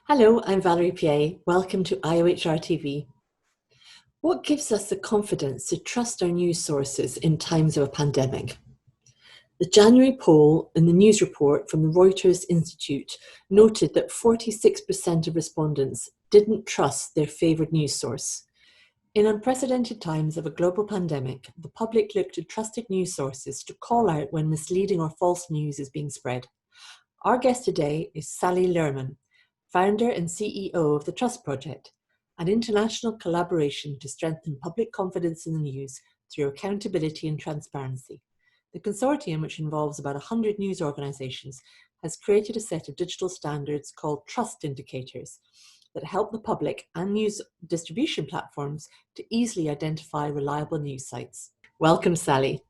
Hello, I'm Valerie Piet. Welcome to IOHR TV. What gives us the confidence to trust our news sources in times of a pandemic? The January poll in the news report from the Reuters Institute noted that 46% of respondents didn't trust their favoured news source. In unprecedented times of a global pandemic, the public look to trusted news sources to call out when misleading or false news is being spread. Our guest today is Sally Lehrman, founder and CEO of the Trust Project, an international collaboration to strengthen public confidence in the news through accountability and transparency. The consortium, which involves about 100 news organisations, has created a set of digital standards called trust indicators that help the public and news distribution platforms to easily identify reliable news sites. Welcome, Sally.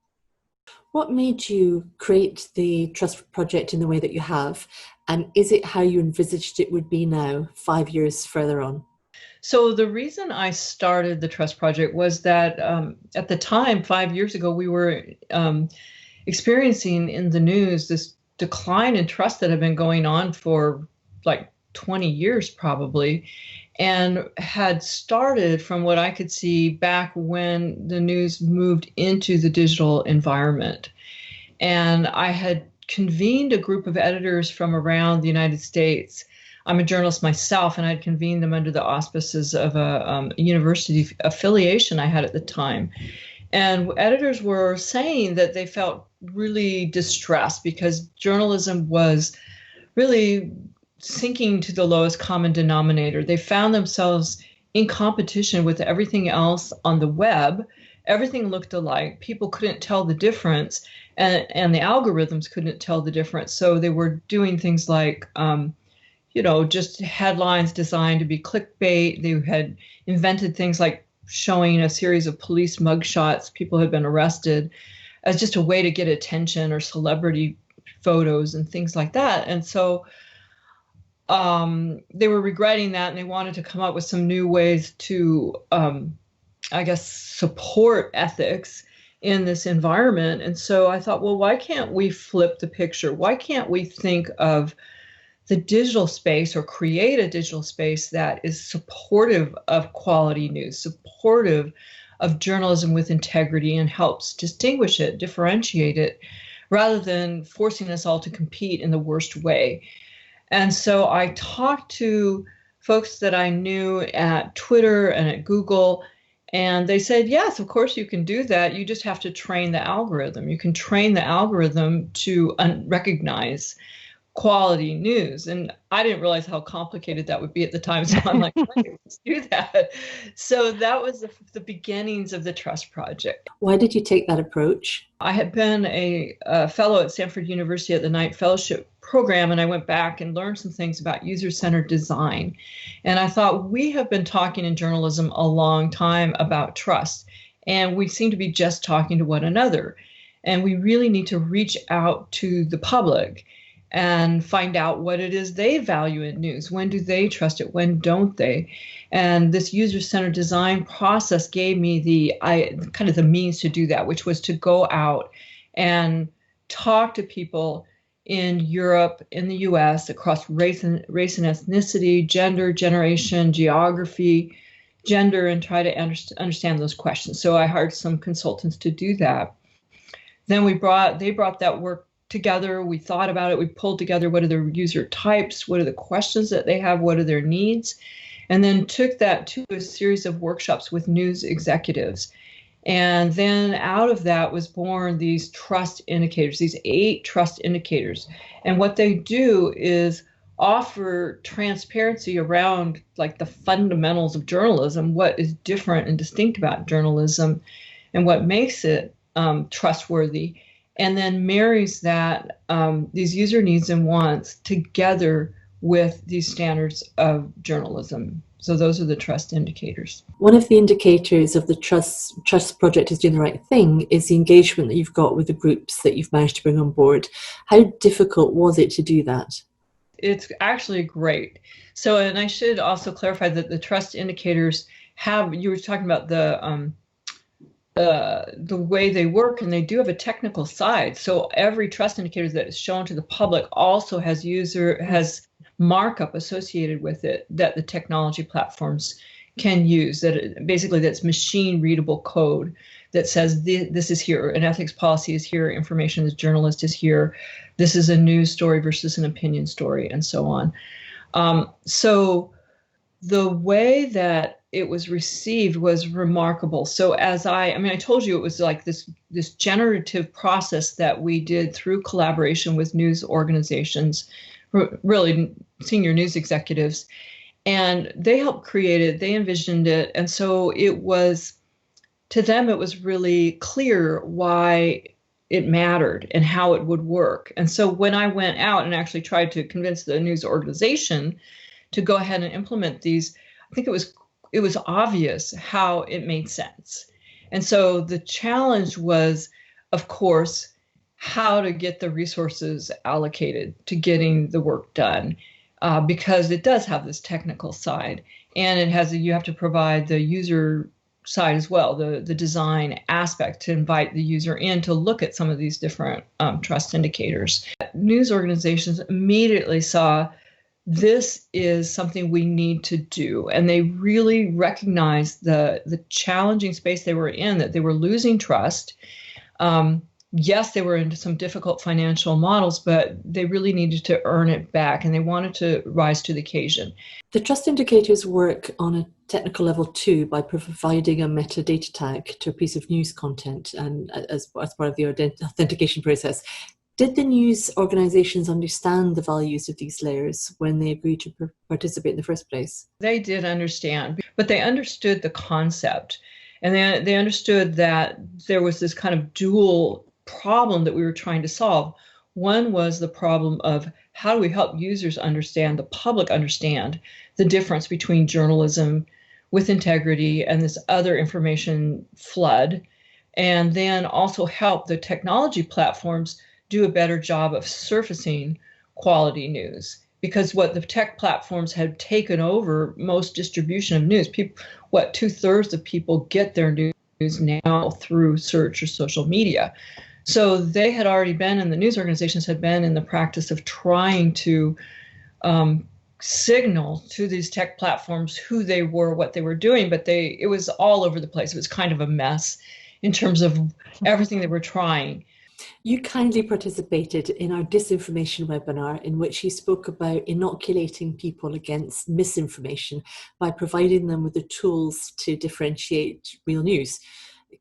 What made you create the Trust Project in the way that you have? And is it how you envisaged it would be now, 5 years further on? So the reason I started the Trust Project was that at the time, 5 years ago, we were experiencing in the news this decline in trust that had been going on for like 20 years probably, and had started from what I could see back when the news moved into the digital environment. And I had convened a group of editors from around the United States. I'm a journalist myself, and I'd convened them under the auspices of a university affiliation I had at the time. And editors were saying that they felt really distressed because journalism was really sinking to the lowest common denominator. They found themselves in competition with everything else on the web. Everything looked alike. People couldn't tell the difference, and the algorithms couldn't tell the difference. So they were doing things like, just headlines designed to be clickbait. They had invented things like showing a series of police mugshots. People had been arrested as just a way to get attention, or celebrity photos and things like that. And so they were regretting that, and they wanted to come up with some new ways to support ethics in this environment. And so I thought, well, why can't we flip the picture? Why can't we think of the digital space, or create a digital space that is supportive of quality news, supportive of journalism with integrity, and helps distinguish it, differentiate it, rather than forcing us all to compete in the worst way. And so I talked to folks that I knew at Twitter and at Google, and they said, yes, of course you can do that. You just have to train the algorithm. You can train the algorithm to recognize quality news. And I didn't realize how complicated that would be at the time. So I'm like, let's do that. So that was the beginnings of the Trust Project. Why did you take that approach? I had been a fellow at Stanford University at the Knight Fellowship program, and I went back and learned some things about user-centered design. And I thought, we have been talking in journalism a long time about trust, and we seem to be just talking to one another. And we really need to reach out to the public and find out what it is they value in news. When do they trust it? When don't they? And this user-centered design process gave me the means to do that, which was to go out and talk to people in Europe, in the US, across race and ethnicity, gender, generation, geography, gender, and try to understand those questions. So I hired some consultants to do that. Then they brought that work together. We thought about it. We pulled together, what are their user types? What are the questions that they have? What are their needs? And then took that to a series of workshops with news executives. And then out of that was born these trust indicators, these 8 trust indicators. And what they do is offer transparency around like the fundamentals of journalism, what is different and distinct about journalism, and what makes it trustworthy. And then marries that, these user needs and wants together with these standards of journalism. So those are the trust indicators. One of the indicators of the Trust Project is doing the right thing is the engagement that you've got with the groups that you've managed to bring on board. How difficult was it to do that? It's actually great. So, and I should also clarify that the trust indicators you were talking about the way they work, and they do have a technical side. So every trust indicator that is shown to the public also has markup associated with it that the technology platforms can use, basically that's machine readable code that says this is here, an ethics policy is here, information as journalist is here, this is a news story versus an opinion story, and so on. So the way that it was received was remarkable. So I told you it was like this generative process that we did through collaboration with news organizations, really senior news executives, and they helped create it, they envisioned it. And so to them, it was really clear why it mattered and how it would work. And so when I went out and actually tried to convince the news organization to go ahead and implement these, I think it was obvious how it made sense. And so the challenge was, of course, how to get the resources allocated to getting the work done, because it does have this technical side, and you have to provide the user side as well, the design aspect, to invite the user in to look at some of these different trust indicators. News organizations immediately saw this is something we need to do, and they really recognized the challenging space they were in, that they were losing trust. Yes, they were into some difficult financial models, but they really needed to earn it back, and they wanted to rise to the occasion. The trust indicators work on a technical level too, by providing a metadata tag to a piece of news content, and as part of the authentication process. Did the news organizations understand the values of these layers when they agreed to participate in the first place? They did understand, but they understood the concept, and they understood that there was this kind of dual problem that we were trying to solve. One was the problem of how do we help users understand, the public understand, the difference between journalism with integrity and this other information flood, and then also help the technology platforms do a better job of surfacing quality news. Because what the tech platforms had taken over most distribution of news, what 2/3 of people get their news now through search or social media. So they had already been, and the news organizations had been in the practice of trying to signal to these tech platforms who they were, what they were doing, but it was all over the place. It was kind of a mess in terms of everything they were trying. You kindly participated in our disinformation webinar, in which you spoke about inoculating people against misinformation by providing them with the tools to differentiate real news.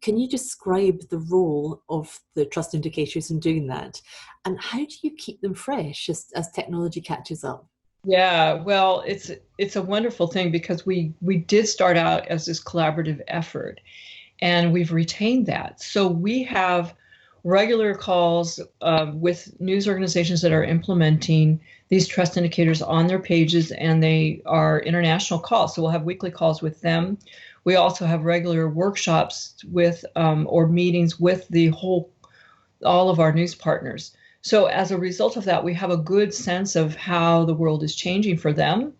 Can you describe the role of the trust indicators in doing that? And how do you keep them fresh as technology catches up? Yeah, well, it's a wonderful thing, because we did start out as this collaborative effort, and we've retained that. So we have regular calls with news organizations that are implementing these trust indicators on their pages, and they are international calls. So we'll have weekly calls with them. We also have regular workshops with or meetings with all of our news partners. So as a result of that, we have a good sense of how the world is changing for them,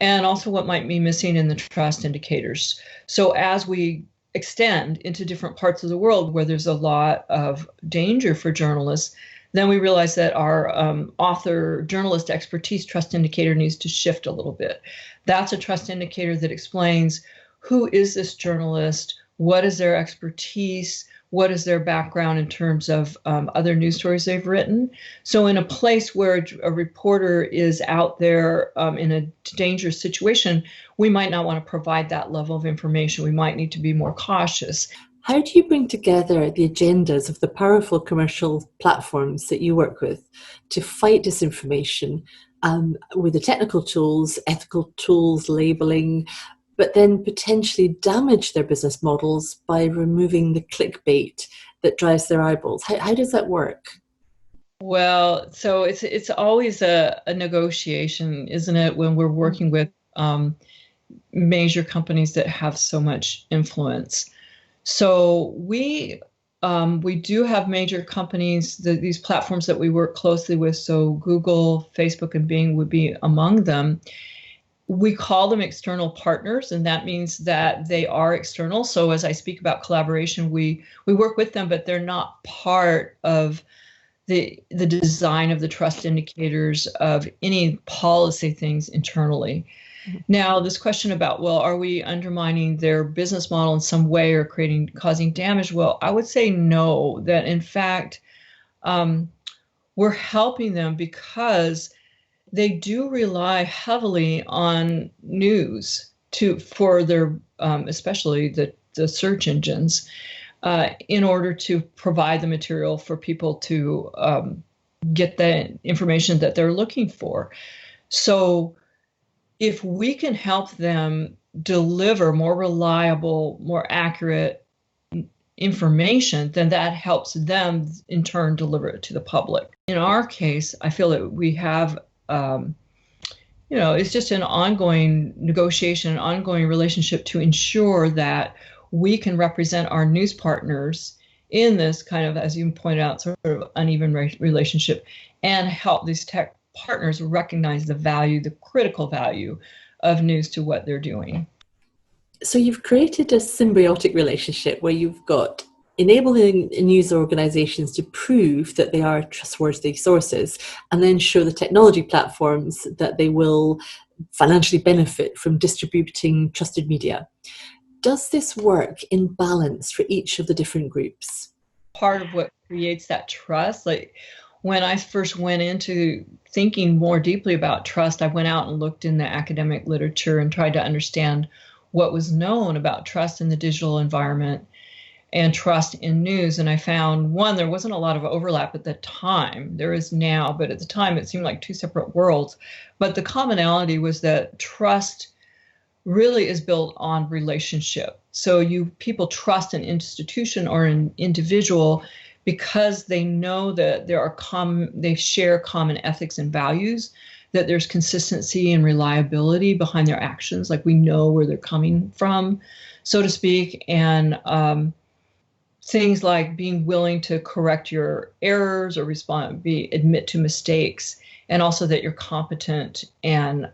and also what might be missing in the trust indicators. So as we extend into different parts of the world where there's a lot of danger for journalists, then we realize that our author journalist expertise trust indicator needs to shift a little bit. That's a trust indicator that explains, who is this journalist? What is their expertise? What is their background in terms of other news stories they've written? So in a place where a reporter is out there in a dangerous situation, we might not want to provide that level of information. We might need to be more cautious. How do you bring together the agendas of the powerful commercial platforms that you work with to fight disinformation with the technical tools, ethical tools, labeling, but then potentially damage their business models by removing the clickbait that drives their eyeballs? How does that work? Well, so it's always a negotiation, isn't it, when we're working with major companies that have so much influence. So we do have major companies, these platforms that we work closely with. So Google, Facebook, and Bing would be among them. We call them external partners, and that means that they are external. So as I speak about collaboration, we work with them, but they're not part of the design of the trust indicators of any policy things internally. Now, this question about, well, are we undermining their business model in some way or causing damage? Well, I would say no, that in fact, we're helping them because they do rely heavily on news for their, especially the search engines, in order to provide the material for people to get the information that they're looking for. So if we can help them deliver more reliable, more accurate information, then that helps them in turn deliver it to the public. In our case, I feel that we have, it's just an ongoing negotiation, an ongoing relationship to ensure that we can represent our news partners in this kind of, as you pointed out, sort of uneven relationship, and help these tech partners recognize the value, the critical value of news to what they're doing. So you've created a symbiotic relationship where you've got enabling news organizations to prove that they are trustworthy sources, and then show the technology platforms that they will financially benefit from distributing trusted media. Does this work in balance for each of the different groups? Part of what creates that trust, like when I first went into thinking more deeply about trust, I went out and looked in the academic literature and tried to understand what was known about trust in the digital environment and trust in news. And I found, one, there wasn't a lot of overlap at the time. There is now, but at the time it seemed like two separate worlds. But the commonality was that trust really is built on relationship. So people trust an institution or an individual because they know that they share common ethics and values, that there's consistency and reliability behind their actions, like we know where they're coming from, so to speak, and things like being willing to correct your errors or admit to mistakes, and also that you're competent and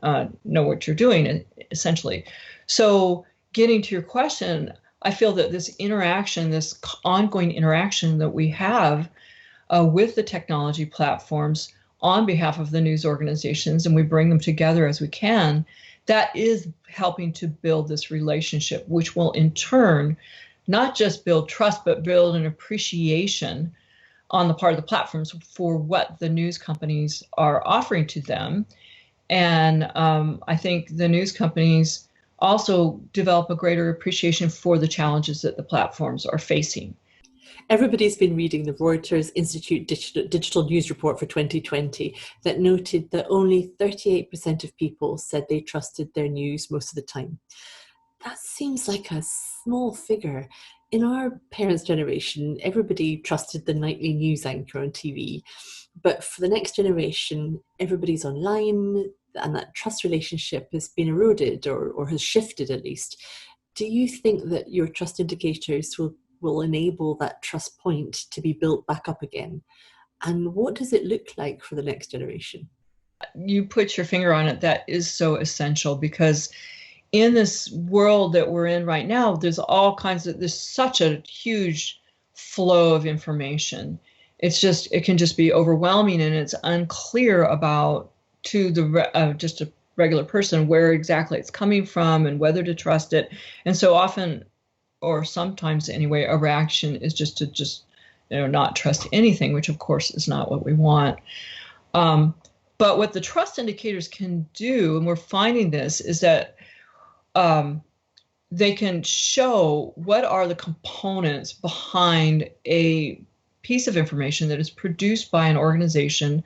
know what you're doing, essentially. So getting to your question, I feel that this interaction, this ongoing interaction that we have with the technology platforms on behalf of the news organizations, and we bring them together as we can, that is helping to build this relationship, which will in turn not just build trust, but build an appreciation on the part of the platforms for what the news companies are offering to them. And I think the news companies also develop a greater appreciation for the challenges that the platforms are facing. Everybody's been reading the Reuters Institute Digital News Report for 2020 that noted that only 38% of people said they trusted their news most of the time. That seems like a small figure. In our parents' generation, everybody trusted the nightly news anchor on TV. But for the next generation, everybody's online, and that trust relationship has been eroded or has shifted at least. Do you think that your trust indicators will enable that trust point to be built back up again? And what does it look like for the next generation? You put your finger on it. That is so essential, because in this world that we're in right now, there's such a huge flow of information. It can just be overwhelming, and it's unclear to just a regular person where exactly it's coming from and whether to trust it. And so often, or sometimes anyway, a reaction is just to not trust anything, which of course is not what we want. But what the trust indicators can do, and we're finding this, is that they can show what are the components behind a piece of information that is produced by an organization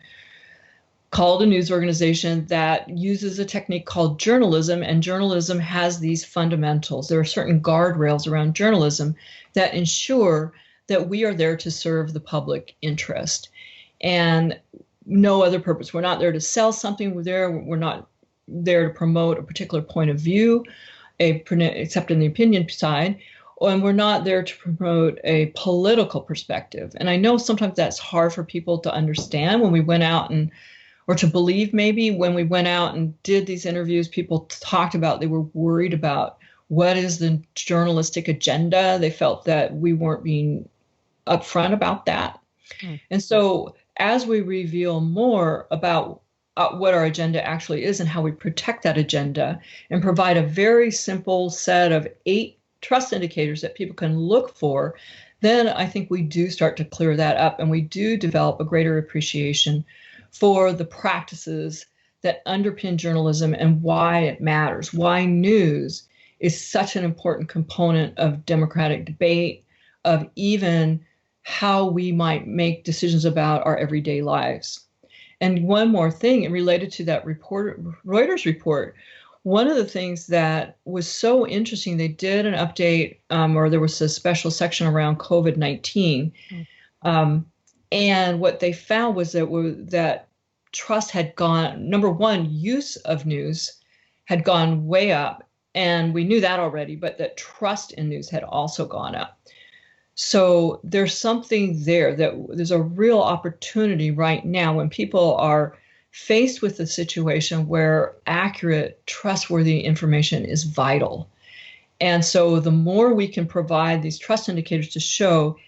called a news organization that uses a technique called journalism. And journalism has these fundamentals. There are certain guardrails around journalism that ensure that we are there to serve the public interest and no other purpose. We're not there to sell something. We're not there to promote a particular point of view, except in the opinion side, and we're not there to promote a political perspective. And I know sometimes that's hard for people to understand when we went out or to believe maybe when we went out and did these interviews, people talked about they were worried about what is the journalistic agenda. They felt that we weren't being upfront about that. And so as we reveal more about what our agenda actually is and how we protect that agenda, and provide a very simple set of 8 trust indicators that people can look for, then I think we do start to clear that up, and we do develop a greater appreciation for the practices that underpin journalism and why it matters, why news is such an important component of democratic debate, of even how we might make decisions about our everyday lives. And one more thing related to that Reuters report, one of the things that was so interesting, they did an update, or there was a special section around COVID-19. And what they found was that trust had gone, number one, use of news had gone way up. And we knew that already, but that trust in news had also gone up. So there's something there, that there's a real opportunity right now when people are faced with a situation where accurate, trustworthy information is vital. And so the more we can provide these trust indicators to show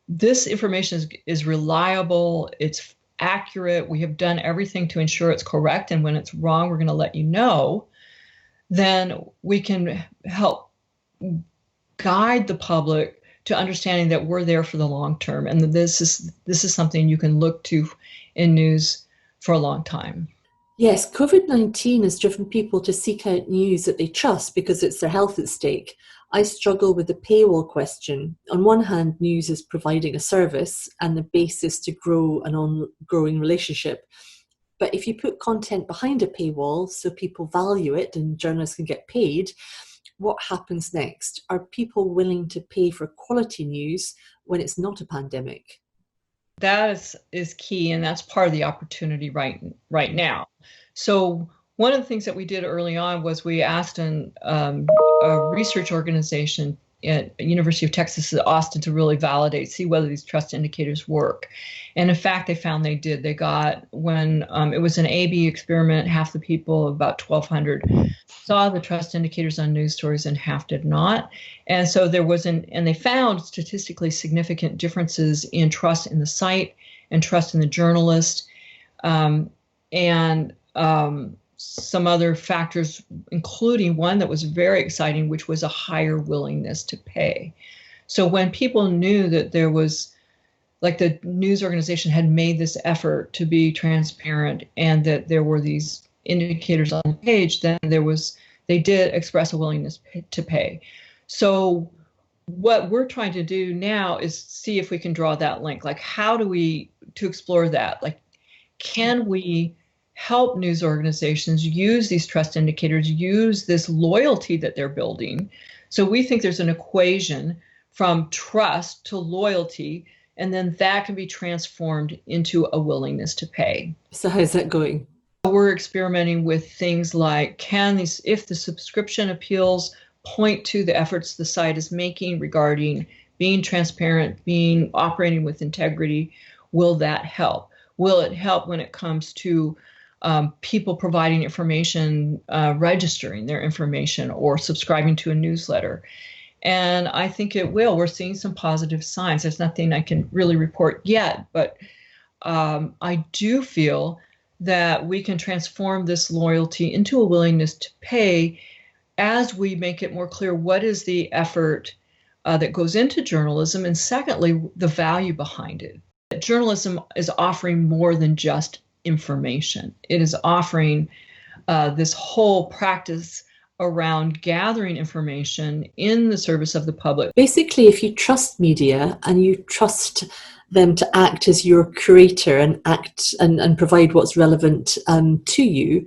this information is reliable, it's accurate, we have done everything to ensure it's correct, and when it's wrong, we're going to let you know, then we can help guide the public to understanding that we're there for the long term, and that this is something you can look to in news for a long time. Yes, COVID-19 has driven people to seek out news that they trust because it's their health at stake. I struggle with the paywall question. On one hand, news is providing a service and the basis to grow an ongoing relationship. But if you put content behind a paywall so people value it and journalists can get paid, what happens next? Are people willing to pay for quality news when it's not a pandemic? That is key, and that's part of the opportunity right now. So one of the things that we did early on was we asked a research organization at University of Texas at Austin to really validate, see whether these trust indicators work. And in fact, they found they did. They got, when it was an A/B experiment, half the people, about 1,200, saw the trust indicators on news stories and half did not. And so and they found statistically significant differences in trust in the site and trust in the journalist, and some other factors, including one that was very exciting, which was a higher willingness to pay. So when people knew that there was, like, the news organization had made this effort to be transparent and that there were these indicators on the page, then they did express a willingness to pay. So what we're trying to do now is see if we can draw that link. Like, how do we, to explore that? Like, can we help news organizations use these trust indicators, use this loyalty that they're building? So we think there's an equation from trust to loyalty, and then that can be transformed into a willingness to pay. So how's that going? We're experimenting with things like, if the subscription appeals point to the efforts the site is making regarding being transparent, operating with integrity, will that help? Will it help when it comes to people providing information, registering their information or subscribing to a newsletter? And I think it will. We're seeing some positive signs. There's nothing I can really report yet, but I do feel that we can transform this loyalty into a willingness to pay as we make it more clear what is the effort that goes into journalism, and secondly, the value behind it. Journalism is offering more than just information. It is offering this whole practice around gathering information in the service of the public. Basically, if you trust media and you trust them to act as your curator and act and provide what's relevant to you,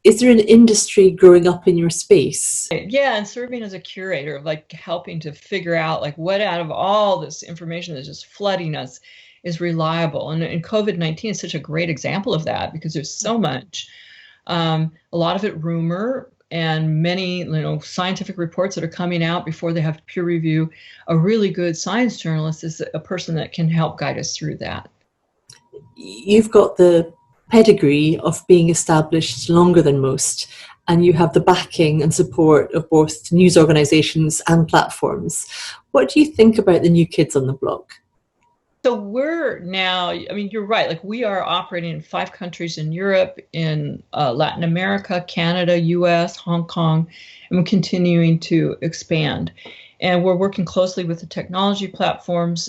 is there an industry growing up in your space? Yeah, and serving as a curator, like helping to figure out, like, what out of all this information that's just flooding us is reliable. And COVID-19 is such a great example of that, because there's so much, a lot of it rumor, and many scientific reports that are coming out before they have peer review. A really good science journalist is a person that can help guide us through that. You've got the pedigree of being established longer than most, and you have the backing and support of both news organizations and platforms. What do you think about the new kids on the block? So we're now, I mean, you're right. Like we are operating in 5 countries in Europe, in Latin America, Canada, US, Hong Kong, and we're continuing to expand. And we're working closely with the technology platforms.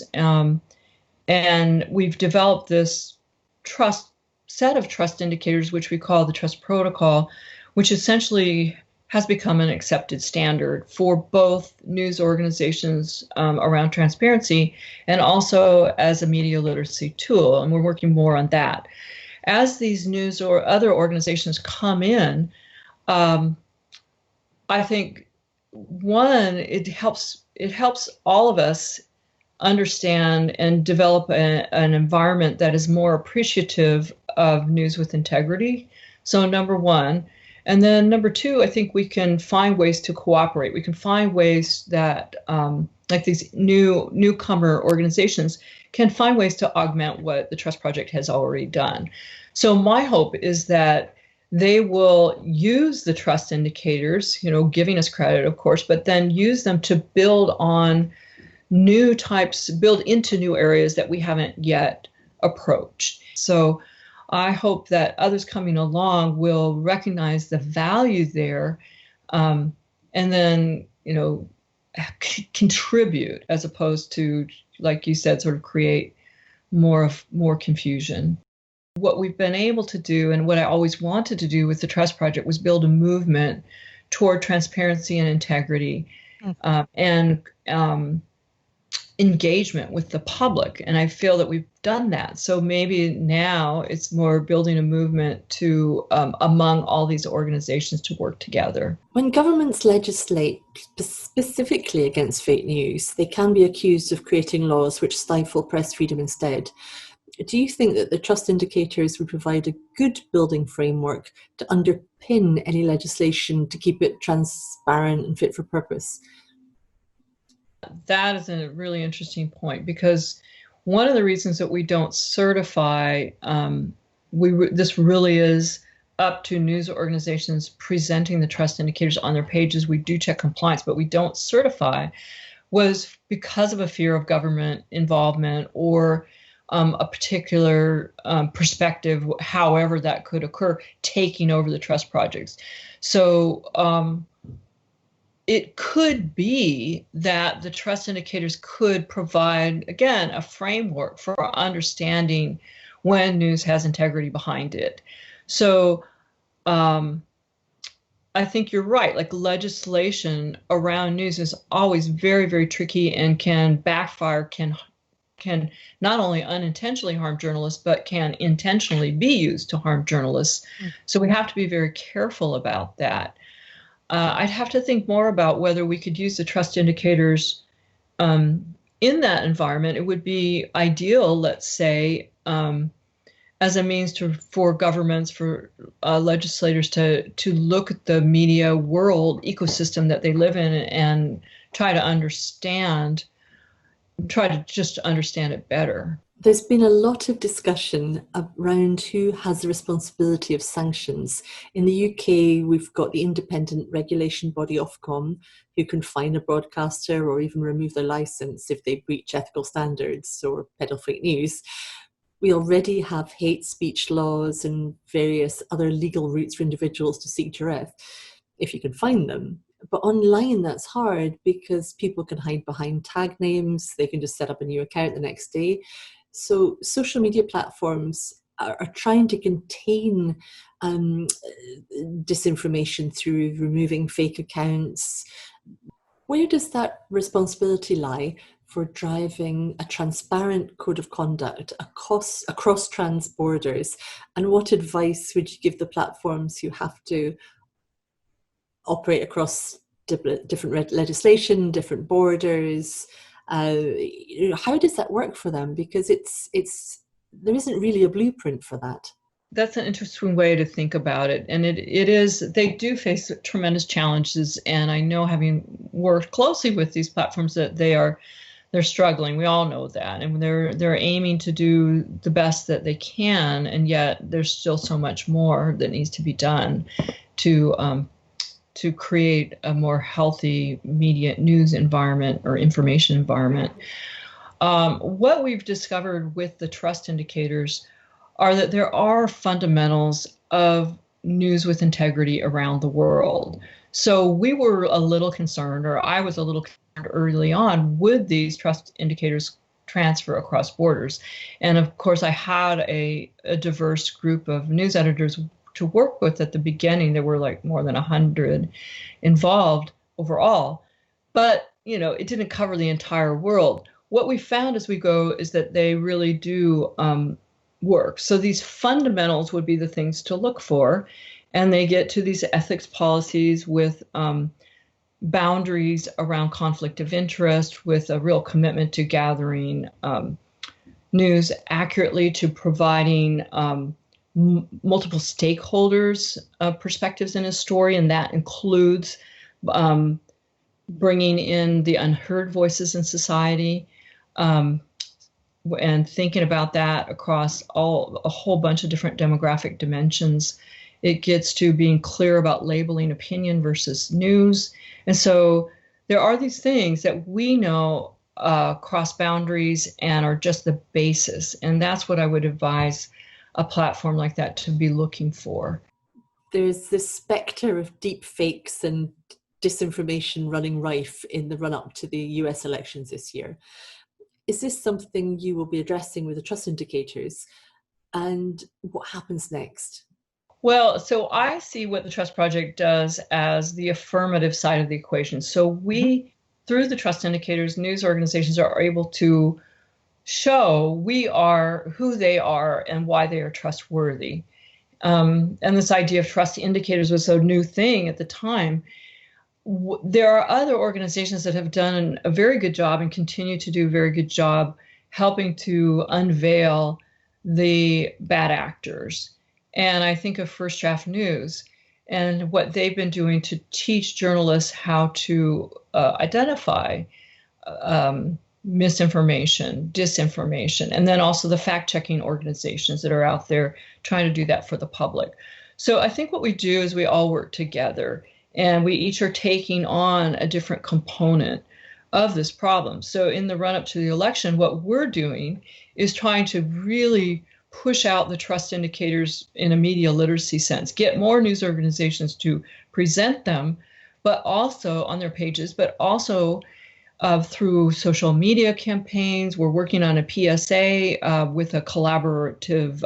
And we've developed this trust set of trust indicators, which we call the trust protocol, which essentially has become an accepted standard for both news organizations around transparency and also as a media literacy tool. And we're working more on that. As these news or other organizations come in, I think one, it helps all of us understand and develop an environment that is more appreciative of news with integrity. So number one. And then number two, I think we can find ways to cooperate. We can find ways that, like these newcomer organizations, can find ways to augment what the Trust Project has already done. So my hope is that they will use the trust indicators, giving us credit, of course, but then use them to build on new types, build into new areas that we haven't yet approached. So I hope that others coming along will recognize the value there, and then, contribute as opposed to, like you said, sort of create more confusion. What we've been able to do, and what I always wanted to do with the Trust Project, was build a movement toward transparency and integrity, and engagement with the public. And I feel that we've done that. So maybe now it's more building a movement to among all these organizations to work together. When governments legislate specifically against fake news, they can be accused of creating laws which stifle press freedom instead. Do you think that the trust indicators would provide a good building framework to underpin any legislation to keep it transparent and fit for purpose? That is a really interesting point, because one of the reasons that we don't certify, this really is up to news organizations presenting the trust indicators on their pages. We do check compliance, but we don't certify, was because of a fear of government involvement or a particular perspective, however that could occur, taking over the trust projects. So it could be that the trust indicators could provide, again, a framework for understanding when news has integrity behind it. So I think you're right. Like, legislation around news is always very, very tricky and can backfire, can not only unintentionally harm journalists, but can intentionally be used to harm journalists. So we have to be very careful about that. I'd have to think more about whether we could use the trust indicators in that environment. It would be ideal, let's say, as a means for governments, for legislators to look at the media world ecosystem that they live in and try to just understand it better. There's been a lot of discussion around who has the responsibility of sanctions. In the UK, we've got the independent regulation body Ofcom, who can fine a broadcaster or even remove their license if they breach ethical standards or peddle fake news. We already have hate speech laws and various other legal routes for individuals to seek redress, if you can find them. But online, that's hard because people can hide behind tag names. They can just set up a new account the next day. So social media platforms are trying to contain disinformation through removing fake accounts. Where does that responsibility lie for driving a transparent code of conduct across trans borders? And what advice would you give the platforms who have to operate across different legislation, different borders? How does that work for them? Because there isn't really a blueprint for that. That's an interesting way to think about it. And it is, they do face tremendous challenges. And I know, having worked closely with these platforms, that they're struggling. We all know that. And they're aiming to do the best that they can. And yet there's still so much more that needs to be done to create a more healthy media news environment or information environment. What we've discovered with the trust indicators are that there are fundamentals of news with integrity around the world. So we were a little concerned, or I was a little concerned early on, would these trust indicators transfer across borders? And of course, I had a diverse group of news editors to work with at the beginning. There were like more than 100 involved overall, but it didn't cover the entire world. What we found as we go is that they really do work. So these fundamentals would be the things to look for, and they get to these ethics policies with boundaries around conflict of interest, with a real commitment to gathering news accurately, to providing multiple stakeholders' perspectives in a story, and that includes bringing in the unheard voices in society, and thinking about that across a whole bunch of different demographic dimensions. It gets to being clear about labeling opinion versus news. And so there are these things that we know cross boundaries and are just the basis. And that's what I would advise a platform like that to be looking for. There's this specter of deep fakes and disinformation running rife in the run-up to the US elections this year. Is this something you will be addressing with the trust indicators? And what happens next? Well, so I see what the Trust Project does as the affirmative side of the equation. So we, through the trust indicators, news organizations are able to show we are who they are and why they are trustworthy. And this idea of trust indicators was a new thing at the time. There are other organizations that have done a very good job and continue to do a very good job helping to unveil the bad actors. And I think of First Draft News and what they've been doing to teach journalists how to identify misinformation, disinformation, and then also the fact-checking organizations that are out there trying to do that for the public. So I think what we do is we all work together, and we each are taking on a different component of this problem. So in the run-up to the election, what we're doing is trying to really push out the trust indicators in a media literacy sense, get more news organizations to present them, but also on their pages, but also through social media campaigns. We're working on a PSA with a collaborative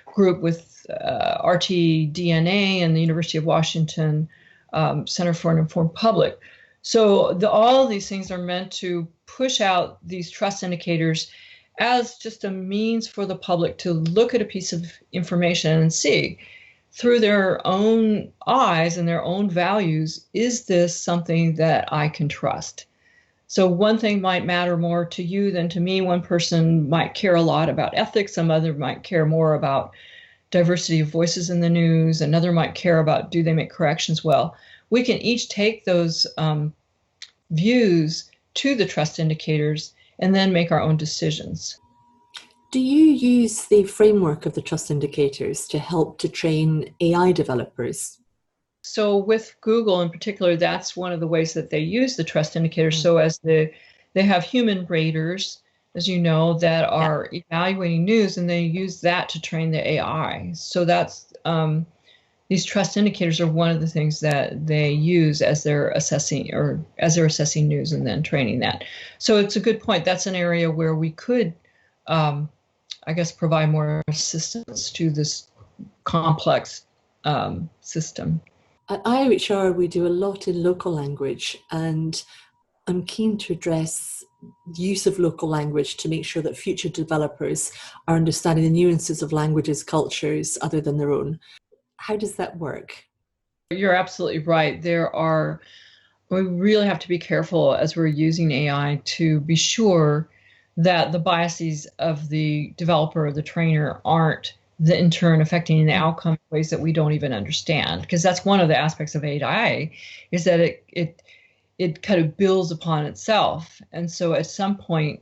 group with RTDNA and the University of Washington Center for an Informed Public. So all of these things are meant to push out these trust indicators as just a means for the public to look at a piece of information and see through their own eyes and their own values, is this something that I can trust? So one thing might matter more to you than to me. One person might care a lot about ethics. Some other might care more about diversity of voices in the news. Another might care about, do they make corrections well? We can each take those views to the trust indicators and then make our own decisions. Do you use the framework of the trust indicators to help to train AI developers? So with Google in particular, that's one of the ways that they use the trust indicators. So as they have human raters, as you know, that are evaluating news, and they use that to train the AI. So that's these trust indicators are one of the things that they use as they're assessing news and then training that. So it's a good point. That's an area where we could, I guess, provide more assistance to this complex system. At IOHR, we do a lot in local language, and I'm keen to address the use of local language to make sure that future developers are understanding the nuances of languages, cultures other than their own. How does that work? You're absolutely right. We really have to be careful as we're using AI to be sure that the biases of the developer or the trainer aren't in turn affecting the outcome in ways that we don't even understand. Because that's one of the aspects of AI, is that it kind of builds upon itself. And so at some point,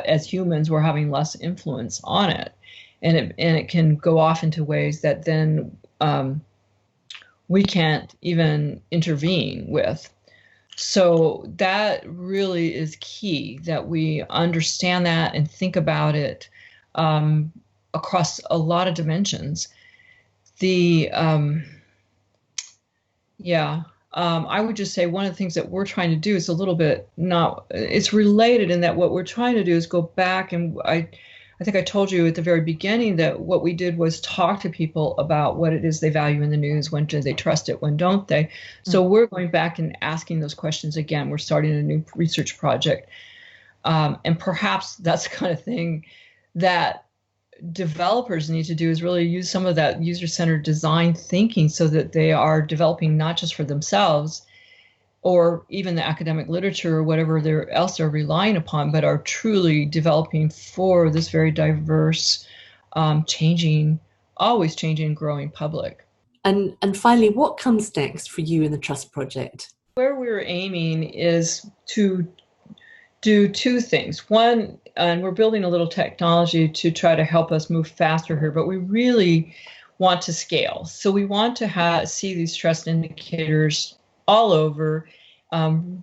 as humans, we're having less influence on it. And it can go off into ways that then we can't even intervene with. So that really is key, that we understand that and think about it across a lot of dimensions. The Yeah, I would just say one of the things that we're trying to do is a little bit not, it's related in that what we're trying to do is go back, and I think I told you at the very beginning that what we did was talk to people about what it is they value in the news, when do they trust it, when don't they. So we're going back and asking those questions again. We're starting a new research project. And perhaps that's the kind of thing that developers need to do, is really use some of that user-centered design thinking so that they are developing not just for themselves or even the academic literature or whatever else they're relying upon, but are truly developing for this very diverse, changing, always changing, growing public. And finally, what comes next for you in the Trust Project? Where we're aiming is to do two things. One, and we're building a little technology to try to help us move faster here, but we really want to scale. So we want to see these trust indicators all over,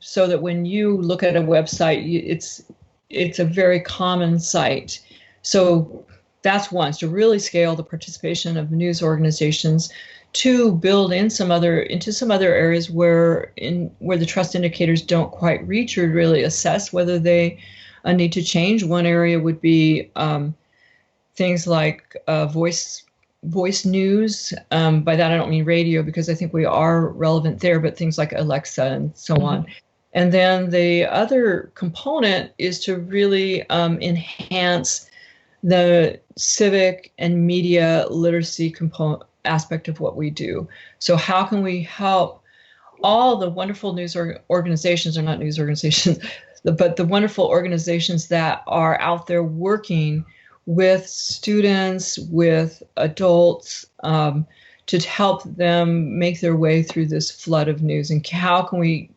so that when you look at a website, it's a very common site. So that's one, to really scale the participation of news organizations. To build into some other areas where the trust indicators don't quite reach, or really assess whether they need to change. One area would be things like voice news. By that I don't mean radio, because I think we are relevant there, but things like Alexa and so on. And then the other component is to really enhance the civic and media literacy component aspect of what we do. So how can we help all the wonderful news organizations, or not news organizations, but the wonderful organizations that are out there working with students, with adults, to help them make their way through this flood of news? And how can we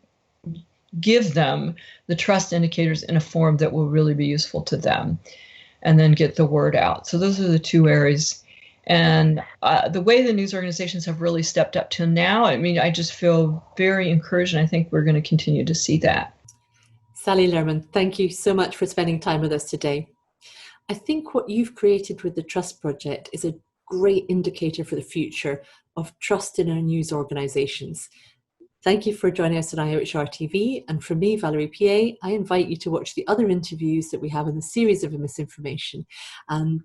give them the trust indicators in a form that will really be useful to them, and then get the word out? So those are the two areas. And the way the news organizations have really stepped up to now, I mean, I just feel very encouraged, and I think we're going to continue to see that. Sally Lehrman, thank you so much for spending time with us today. I think what you've created with the Trust Project is a great indicator for the future of trust in our news organizations. Thank you for joining us on IOHR TV. And from me, Valerie PA, I invite you to watch the other interviews that we have in the series of misinformation,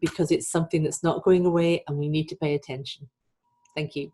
because it's something that's not going away and we need to pay attention. Thank you.